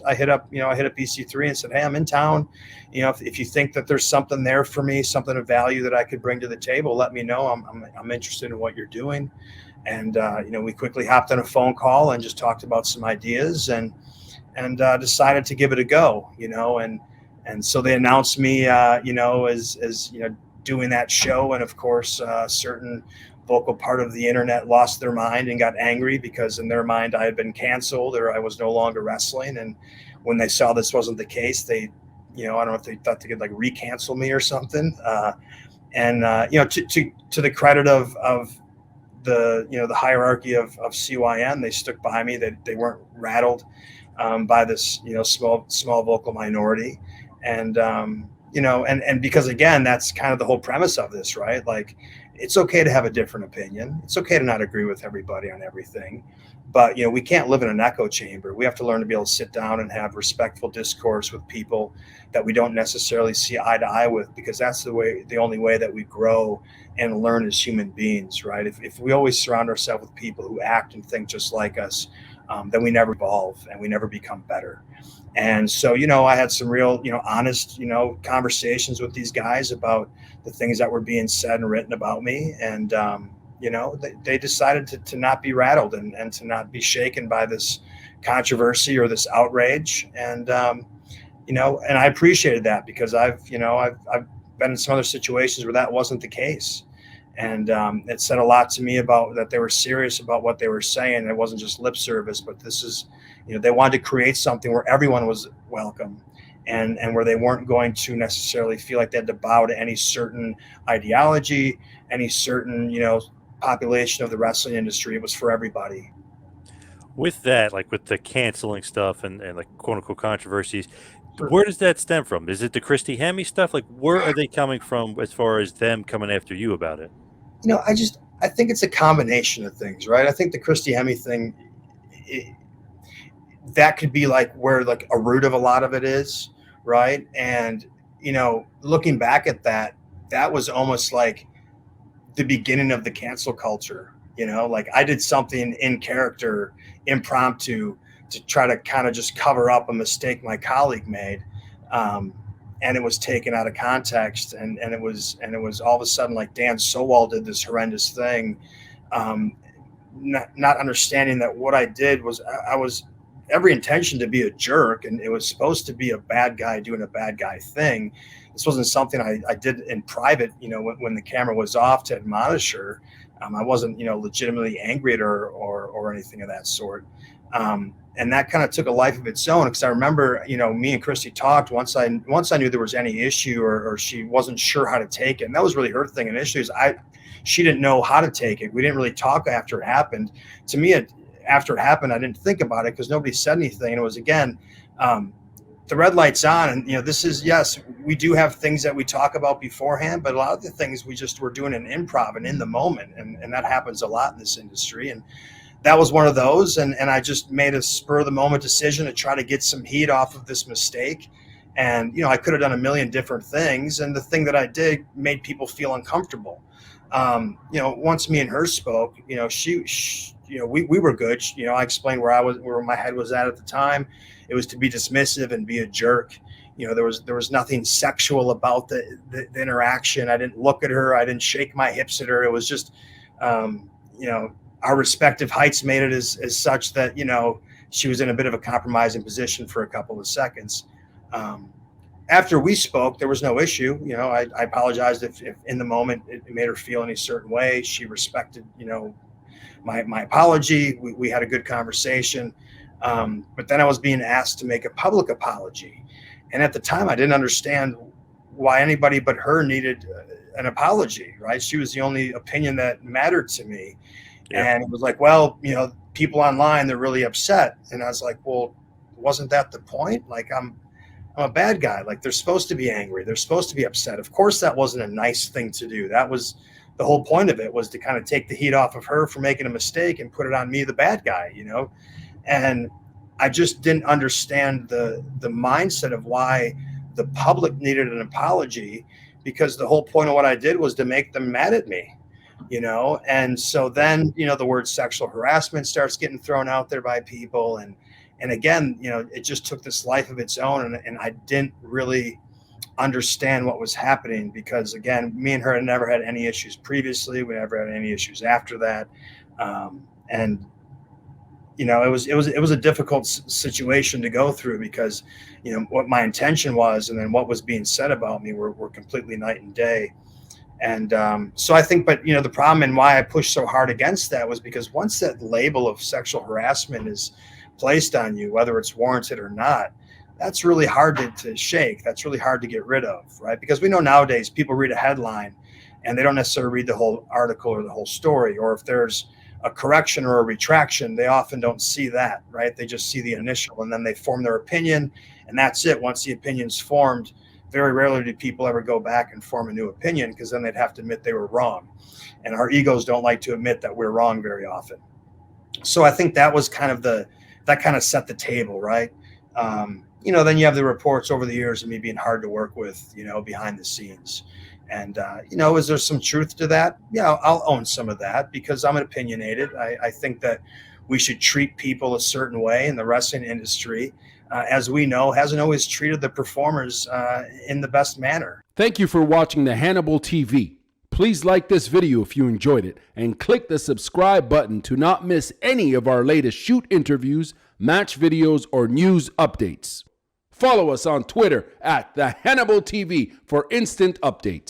I hit up EC3 and said, "Hey, I'm in town. If you think that there's something there for me, something of value that I could bring to the table, let me know. I'm interested in what you're doing." And we quickly hopped on a phone call and just talked about some ideas and decided to give it a go. And so they announced me, as doing that show, and of course, a certain vocal part of the internet lost their mind and got angry because in their mind I had been canceled or I was no longer wrestling. And when they saw this wasn't the case, they, I don't know if they thought they could like recancel me or something. To the credit of the hierarchy of CYN, they stuck by me. They weren't rattled by this small vocal minority. And because again, that's kind of the whole premise of this, right? Like, it's okay to have a different opinion. It's okay to not agree with everybody on everything, but we can't live in an echo chamber. We have to learn to be able to sit down and have respectful discourse with people that we don't necessarily see eye to eye with, because that's the only way that we grow and learn as human beings, right? If we always surround ourselves with people who act and think just like us, then we never evolve and we never become better. And so, I had some real, honest, conversations with these guys about the things that were being said and written about me. And, they decided to not be rattled and to not be shaken by this controversy or this outrage. And I appreciated that, because I've been in some other situations where that wasn't the case. And it said a lot to me about that they were serious about what they were saying. It wasn't just lip service, but this is, they wanted to create something where everyone was welcome, and where they weren't going to necessarily feel like they had to bow to any certain ideology, any certain, population of the wrestling industry. It was for everybody. With that, like with the canceling stuff and like quote unquote controversies, where does that stem from? Is it the Christy Hemme stuff? Like, where are they coming from as far as them coming after you about it? I think it's a combination of things, right? I think the Christy Hemme thing, it, that could be like where like a root of a lot of it is, right? And looking back at that, that was almost like the beginning of the cancel culture. Like, I did something in character, impromptu, to try to kind of just cover up a mistake my colleague made. Um, and it was taken out of context, and it was all of a sudden like Dan Sowell did this horrendous thing, um, not understanding that what I did was I was every intention to be a jerk, and it was supposed to be a bad guy doing a bad guy thing. This wasn't something I did in private, when the camera was off, to admonish her. I wasn't, legitimately angry at her or anything of that sort. And that kind of took a life of its own, because I remember, me and Christy talked once I knew there was any issue, or she wasn't sure how to take it. And that was really her thing initially, is she didn't know how to take it. We didn't really talk after it happened. To me, after it happened, I didn't think about it because nobody said anything. And it was, again, um, the red light's on. And, this is, yes, we do have things that we talk about beforehand, but a lot of the things we're doing in improv and in the moment. And that happens a lot in this industry. And that was one of those. And I just made a spur of the moment decision to try to get some heat off of this mistake. And, I could have done a million different things. And the thing that I did made people feel uncomfortable. Once me and her spoke, we were good. I explained where my head was at the time. It was to be dismissive and be a jerk. There was nothing sexual about the interaction. I didn't look at her. I didn't shake my hips at her. It was just, um, you know, our respective heights made it as such that, she was in a bit of a compromising position for a couple of seconds. Um, After we spoke, there was no issue. I apologized if in the moment it made her feel any certain way. She respected, my apology. We had a good conversation. But then I was being asked to make a public apology. And at the time, I didn't understand why anybody but her needed an apology, right? She was the only opinion that mattered to me. Yeah. And it was like, well, people online, they're really upset. And I was like, well, wasn't that the point? Like, I'm a bad guy. Like, they're supposed to be angry. They're supposed to be upset. Of course, that wasn't a nice thing to do. That was the whole point of it, was to kind of take the heat off of her for making a mistake and put it on me, the bad guy. And I just didn't understand the mindset of why the public needed an apology, because the whole point of what I did was to make them mad at me. And so then, the word sexual harassment starts getting thrown out there by people. And again, it just took this life of its own, and I didn't really understand what was happening because, again, me and her had never had any issues previously. We never had any issues after that, and it was a difficult situation to go through because what my intention was and then what was being said about me were completely night and day. And so I think, but the problem and why I pushed so hard against that was because once that label of sexual harassment is placed on you, whether it's warranted or not, that's really hard to shake. That's really hard to get rid of, right? Because we know nowadays people read a headline and they don't necessarily read the whole article or the whole story. Or if there's a correction or a retraction, they often don't see that, right? They just see the initial and then they form their opinion, and that's it. Once the opinion's formed, very rarely do people ever go back and form a new opinion, because then they'd have to admit they were wrong. And our egos don't like to admit that we're wrong very often. So I think that was that kind of set the table, right? Then you have the reports over the years of me being hard to work with, behind the scenes. And, is there some truth to that? Yeah, I'll own some of that because I'm opinionated. I think that we should treat people a certain way, and the wrestling industry, as we know, hasn't always treated the performers in the best manner. Thank you for watching the Hannibal TV. Please like this video if you enjoyed it, and click the subscribe button to not miss any of our latest shoot interviews, match videos, or news updates. Follow us on Twitter at the Hannibal TV for instant updates.